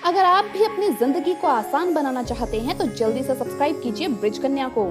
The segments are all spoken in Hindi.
अगर आप भी अपनी जिंदगी को आसान बनाना चाहते हैं तो जल्दी से सब्सक्राइब कीजिए ब्रिज कन्या को।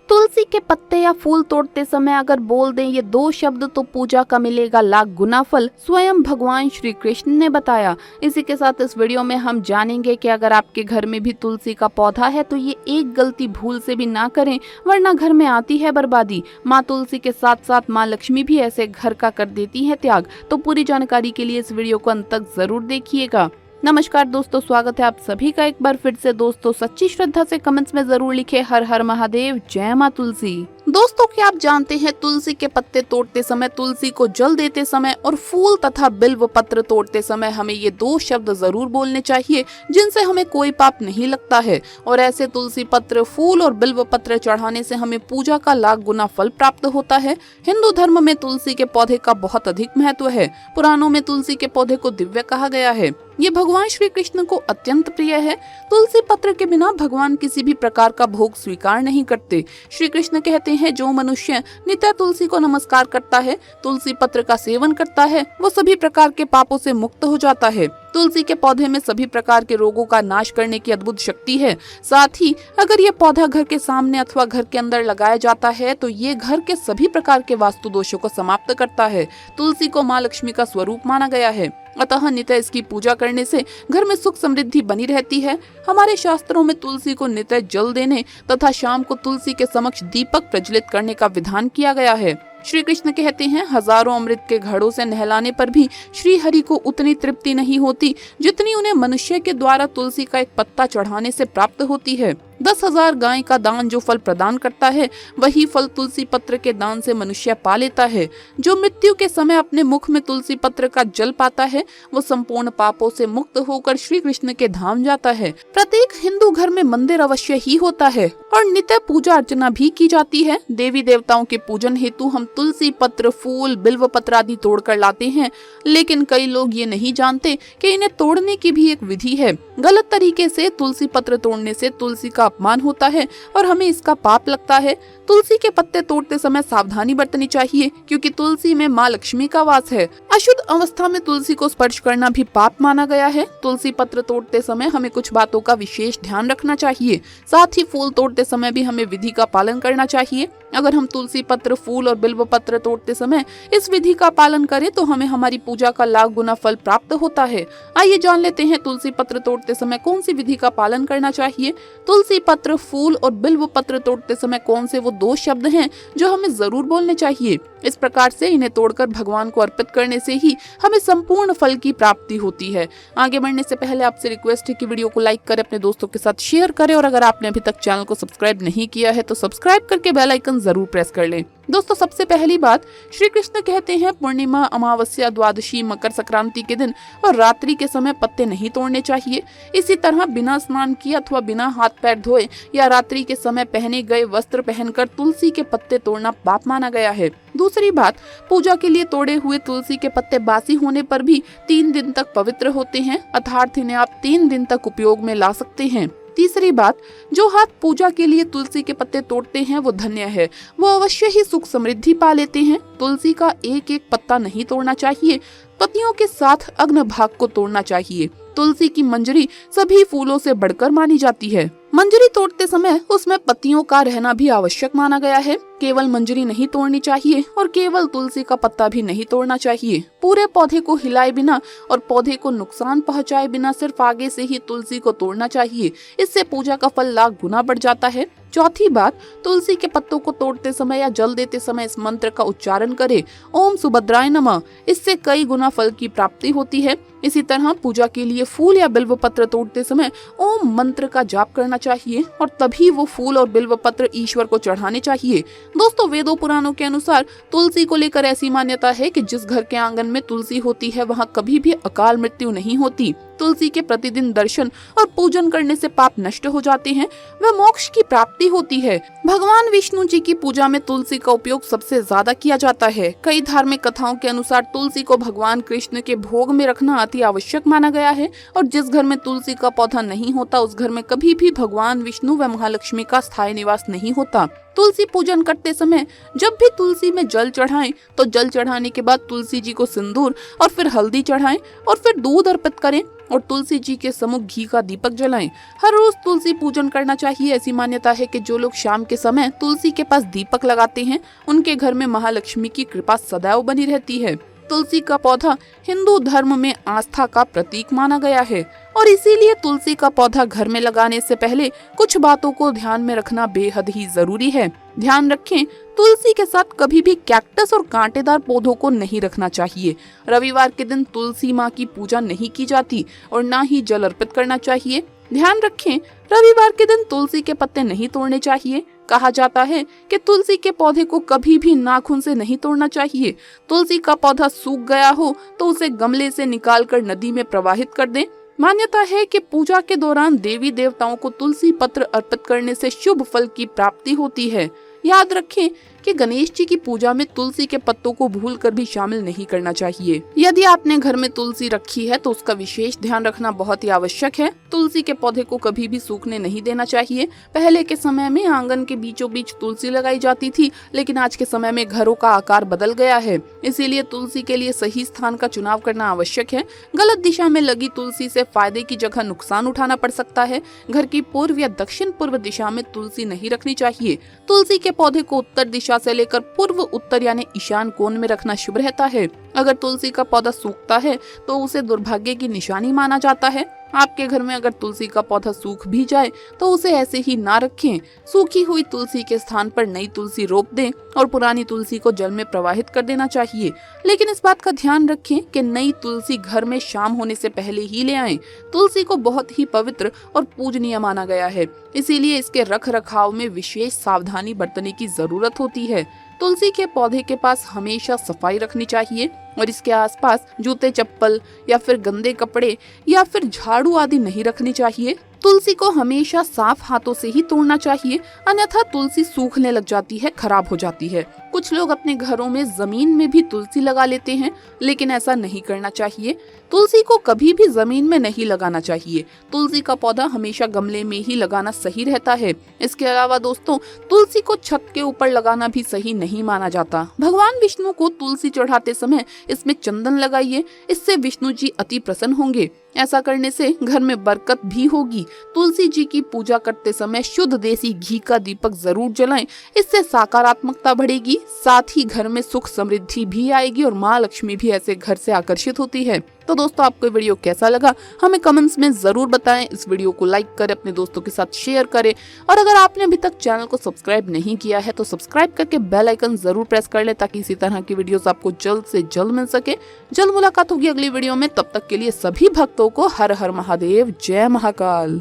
तुलसी के पत्ते या फूल तोड़ते समय अगर बोल दें ये दो शब्द तो पूजा का मिलेगा लाख गुना फल, स्वयं भगवान श्री कृष्ण ने बताया। इसी के साथ इस वीडियो में हम जानेंगे कि अगर आपके घर में भी तुलसी का पौधा है तो ये एक गलती भूल से भी ना करें, वरना घर में आती है बर्बादी। माँ तुलसी के साथ साथ माँ लक्ष्मी भी ऐसे घर का कर देती है त्याग। तो पूरी जानकारी के लिए इस वीडियो को अंत तक जरूर देखिएगा। नमस्कार दोस्तों, स्वागत है आप सभी का एक बार फिर से। दोस्तों सच्ची श्रद्धा से कमेंट्स में जरूर लिखे हर हर महादेव, जय माँ तुलसी। दोस्तों क्या आप जानते हैं तुलसी के पत्ते तोड़ते समय, तुलसी को जल देते समय और फूल तथा बिल्व पत्र तोड़ते समय हमें ये दो शब्द जरूर बोलने चाहिए जिनसे हमें कोई पाप नहीं लगता है। और ऐसे तुलसी पत्र, फूल और बिल्व पत्र चढ़ाने से हमें पूजा का लाख गुना फल प्राप्त होता है। हिंदू धर्म में तुलसी के पौधे का बहुत अधिक महत्व है। पुराणों में तुलसी के पौधे को दिव्य कहा गया है। ये भगवान श्री कृष्ण को अत्यंत प्रिय है। तुलसी पत्र के बिना भगवान किसी भी प्रकार का भोग स्वीकार नहीं करते। श्री कृष्ण कहते हैं जो मनुष्य नित्य तुलसी को नमस्कार करता है, तुलसी पत्र का सेवन करता है, वो सभी प्रकार के पापों से मुक्त हो जाता है। तुलसी के पौधे में सभी प्रकार के रोगों का नाश करने की अद्भुत शक्ति है। साथ ही अगर ये पौधा घर के सामने अथवा घर के अंदर लगाया जाता है तो ये घर के सभी प्रकार के वास्तु दोषों को समाप्त करता है। तुलसी को माँ लक्ष्मी का स्वरूप माना गया है, अतः नित्य इसकी पूजा करने से घर में सुख समृद्धि बनी रहती है। हमारे शास्त्रों में तुलसी को नित्य जल देने तथा शाम को तुलसी के समक्ष दीपक प्रज्वलित करने का विधान किया गया है। श्री कृष्ण कहते हैं हजारों अमृत के घड़ों से नहलाने पर भी श्री हरि को उतनी तृप्ति नहीं होती जितनी उन्हें मनुष्य के द्वारा तुलसी का एक पत्ता चढ़ाने से प्राप्त होती है। 10,000 गाय का दान जो फल प्रदान करता है, वही फल तुलसी पत्र के दान से मनुष्य पा लेता है। जो मृत्यु के समय अपने मुख में तुलसी पत्र का जल पाता है वो संपूर्ण पापों से मुक्त होकर श्री कृष्ण के धाम जाता है। प्रत्येक हिंदू घर में मंदिर अवश्य ही होता है और नित्य पूजा अर्चना भी की जाती है। देवी देवताओं के पूजन हेतु हम तुलसी पत्र, फूल, बिल्व पत्र आदि तोड़ कर लाते हैं, लेकिन कई लोग ये नहीं जानते कि इन्हें तोड़ने की भी एक विधि है। गलत तरीके से तुलसी पत्र तोड़ने से तुलसी का अपमान होता है और हमें इसका पाप लगता है। तुलसी के पत्ते तोड़ते समय सावधानी बरतनी चाहिए क्योंकि तुलसी में माँ लक्ष्मी का वास है। अशुद्ध अवस्था में तुलसी को स्पर्श करना भी पाप माना गया है। तुलसी पत्र तोड़ते समय हमें कुछ बातों का विशेष ध्यान रखना चाहिए। साथ ही फूल तोड़ते समय भी हमें विधि का पालन करना चाहिए। अगर हम तुलसी पत्र, फूल और बिल्व पत्र तोड़ते समय इस विधि का पालन करें तो हमें हमारी पूजा का लाख गुना फल प्राप्त होता है। आइए जान लेते हैं तुलसी पत्र तोड़ते समय कौन सी विधि का पालन करना चाहिए। तुलसी पत्र, फूल और बिल्व पत्र तोड़ते समय कौन से वो दो शब्द हैं जो हमें जरूर बोलने चाहिए। इस प्रकार से इन्हें तोड़कर भगवान को अर्पित करने से ही हमें संपूर्ण फल की प्राप्ति होती है। आगे बढ़ने से पहले आपसे रिक्वेस्ट है कि वीडियो को लाइक करें, अपने दोस्तों के साथ शेयर करें और अगर आपने अभी तक चैनल को सब्सक्राइब नहीं किया है तो सब्सक्राइब करके बेल आइकन जरूर प्रेस कर लें। दोस्तों सबसे पहली बात, श्री कृष्ण कहते हैं पूर्णिमा, अमावस्या, द्वादशी, मकर संक्रांति के दिन और रात्रि के समय पत्ते नहीं तोड़ने चाहिए। इसी तरह बिना स्नान किए अथवा बिना हाथ पैर धोए या रात्रि के समय पहने गए वस्त्र पहनकर तुलसी के पत्ते तोड़ना पाप माना गया है। दूसरी बात, पूजा के लिए तोड़े हुए तुलसी के पत्ते बासी होने पर भी 3 दिन तक पवित्र होते हैं, अर्थात इन्हें आप 3 दिन तक उपयोग में ला सकते हैं। तीसरी बात, जो हाथ पूजा के लिए तुलसी के पत्ते तोड़ते हैं वो धन्य है, वो अवश्य ही सुख समृद्धि पा लेते हैं। तुलसी का एक एक पत्ता नहीं तोड़ना चाहिए, पत्तियों के साथ अग्न भाग को तोड़ना चाहिए। तुलसी की मंजरी सभी फूलों से बढ़कर मानी जाती है। मंजरी तोड़ते समय उसमें पत्तियों का रहना भी आवश्यक माना गया है। केवल मंजरी नहीं तोड़नी चाहिए और केवल तुलसी का पत्ता भी नहीं तोड़ना चाहिए। पूरे पौधे को हिलाए बिना और पौधे को नुकसान पहुंचाए बिना सिर्फ आगे से ही तुलसी को तोड़ना चाहिए। इससे पूजा का फल लाख गुना बढ़ जाता है। चौथी बात, तुलसी के पत्तों को तोड़ते समय या जल देते समय इस मंत्र का उच्चारण करें, ओम सुभद्राय नमः। इससे कई गुना फल की प्राप्ति होती है। इसी तरह पूजा के लिए फूल या बिल्व पत्र तोड़ते समय ओम मंत्र का जाप करना चाहिए और तभी वो फूल और बिल्व पत्र ईश्वर को चढ़ाने चाहिए। दोस्तों वेदों पुराणों के अनुसार तुलसी को लेकर ऐसी मान्यता है कि जिस घर के आंगन में तुलसी होती है वहाँ कभी भी अकाल मृत्यु नहीं होती। तुलसी के प्रतिदिन दर्शन और पूजन करने से पाप नष्ट हो जाते हैं, वह मोक्ष की प्राप्ति होती है। भगवान विष्णु जी की पूजा में तुलसी का उपयोग सबसे ज्यादा किया जाता है। कई धार्मिक कथाओं के अनुसार तुलसी को भगवान कृष्ण के भोग में रखना अति आवश्यक माना गया है और जिस घर में तुलसी का पौधा नहीं होता उस घर में कभी भी भगवान विष्णु व महालक्ष्मी का स्थायी निवास नहीं होता। तुलसी पूजन करते समय जब भी तुलसी में जल चढ़ाएं तो जल चढ़ाने के बाद तुलसी जी को सिंदूर और फिर हल्दी चढ़ाएं और फिर दूध अर्पित करें और तुलसी जी के सम्मुख घी का दीपक जलाएं। हर रोज तुलसी पूजन करना चाहिए। ऐसी मान्यता है कि जो लोग शाम के समय तुलसी के पास दीपक लगाते हैं उनके घर में महालक्ष्मी की कृपा सदैव बनी रहती है। तुलसी का पौधा हिंदू धर्म में आस्था का प्रतीक माना गया है और इसीलिए तुलसी का पौधा घर में लगाने से पहले कुछ बातों को ध्यान में रखना बेहद ही जरूरी है। ध्यान रखें, तुलसी के साथ कभी भी कैक्टस और कांटेदार पौधों को नहीं रखना चाहिए। रविवार के दिन तुलसी माँ की पूजा नहीं की जाती और ना ही जल अर्पित करना चाहिए। ध्यान रखें, रविवार के दिन तुलसी के पत्ते नहीं तोड़ने चाहिए। कहा जाता है कि तुलसी के पौधे को कभी भी नाखून से नहीं तोड़ना चाहिए। तुलसी का पौधा सूख गया हो तो उसे गमले से निकालकर नदी में प्रवाहित कर दें। मान्यता है कि पूजा के दौरान देवी देवताओं को तुलसी पत्र अर्पित करने से शुभ फल की प्राप्ति होती है। याद रखें कि गणेश जी की पूजा में तुलसी के पत्तों को भूलकर भी शामिल नहीं करना चाहिए। यदि आपने घर में तुलसी रखी है तो उसका विशेष ध्यान रखना बहुत ही आवश्यक है। तुलसी के पौधे को कभी भी सूखने नहीं देना चाहिए। पहले के समय में आंगन के बीचों बीच तुलसी लगाई जाती थी, लेकिन आज के समय में घरों का आकार बदल गया है। इसीलिए तुलसी के लिए सही स्थान का चुनाव करना आवश्यक है। गलत दिशा में लगी तुलसी से फायदे की जगह नुकसान उठाना पड़ सकता है। घर की पूर्व या दक्षिण पूर्व दिशा में तुलसी नहीं रखनी चाहिए। तुलसी के पौधे को उत्तर दिशा से लेकर पूर्व उत्तर यानी ईशान कोण में रखना शुभ रहता है। अगर तुलसी का पौधा सूखता है तो उसे दुर्भाग्य की निशानी माना जाता है। आपके घर में अगर तुलसी का पौधा सूख भी जाए तो उसे ऐसे ही ना रखें। सूखी हुई तुलसी के स्थान पर नई तुलसी रोप दें और पुरानी तुलसी को जल में प्रवाहित कर देना चाहिए। लेकिन इस बात का ध्यान रखें कि नई तुलसी घर में शाम होने से पहले ही ले आएं। तुलसी को बहुत ही पवित्र और पूजनीय माना गया है, इसीलिए इसके रख रखाव में विशेष सावधानी बरतने की जरूरत होती है। तुलसी के पौधे के पास हमेशा सफाई रखनी चाहिए और इसके आसपास जूते चप्पल या फिर गंदे कपड़े या फिर झाड़ू आदि नहीं रखनी चाहिए। तुलसी को हमेशा साफ हाथों से ही तोड़ना चाहिए, अन्यथा तुलसी सूखने लग जाती है, खराब हो जाती है। कुछ लोग अपने घरों में जमीन में भी तुलसी लगा लेते हैं, लेकिन ऐसा नहीं करना चाहिए। तुलसी को कभी भी जमीन में नहीं लगाना चाहिए। तुलसी का पौधा हमेशा गमले में ही लगाना सही रहता है। इसके अलावा दोस्तों, तुलसी को छत के ऊपर लगाना भी सही नहीं माना जाता। भगवान विष्णु को तुलसी चढ़ाते समय इसमें चंदन लगाइए, इससे विष्णु जी अति प्रसन्न होंगे। ऐसा करने से घर में बरकत भी होगी। तुलसी जी की पूजा करते समय शुद्ध देसी घी का दीपक जरूर जलाएं, इससे सकारात्मकता बढ़ेगी, साथ ही घर में सुख समृद्धि भी आएगी और माँ लक्ष्मी भी ऐसे घर से आकर्षित होती है। तो दोस्तों, आपको वीडियो कैसा लगा हमें कमेंट्स में जरूर बताएं। इस वीडियो को लाइक करें, अपने दोस्तों के साथ शेयर करें और अगर आपने अभी तक चैनल को सब्सक्राइब नहीं किया है तो सब्सक्राइब करके बेल आइकन जरूर प्रेस कर लें, ताकि इसी तरह की वीडियोस आपको जल्द से जल्द मिल सके। जल्द मुलाकात होगी अगली वीडियो में। तब तक के लिए सभी भक्तों को हर हर महादेव, जय महाकाल।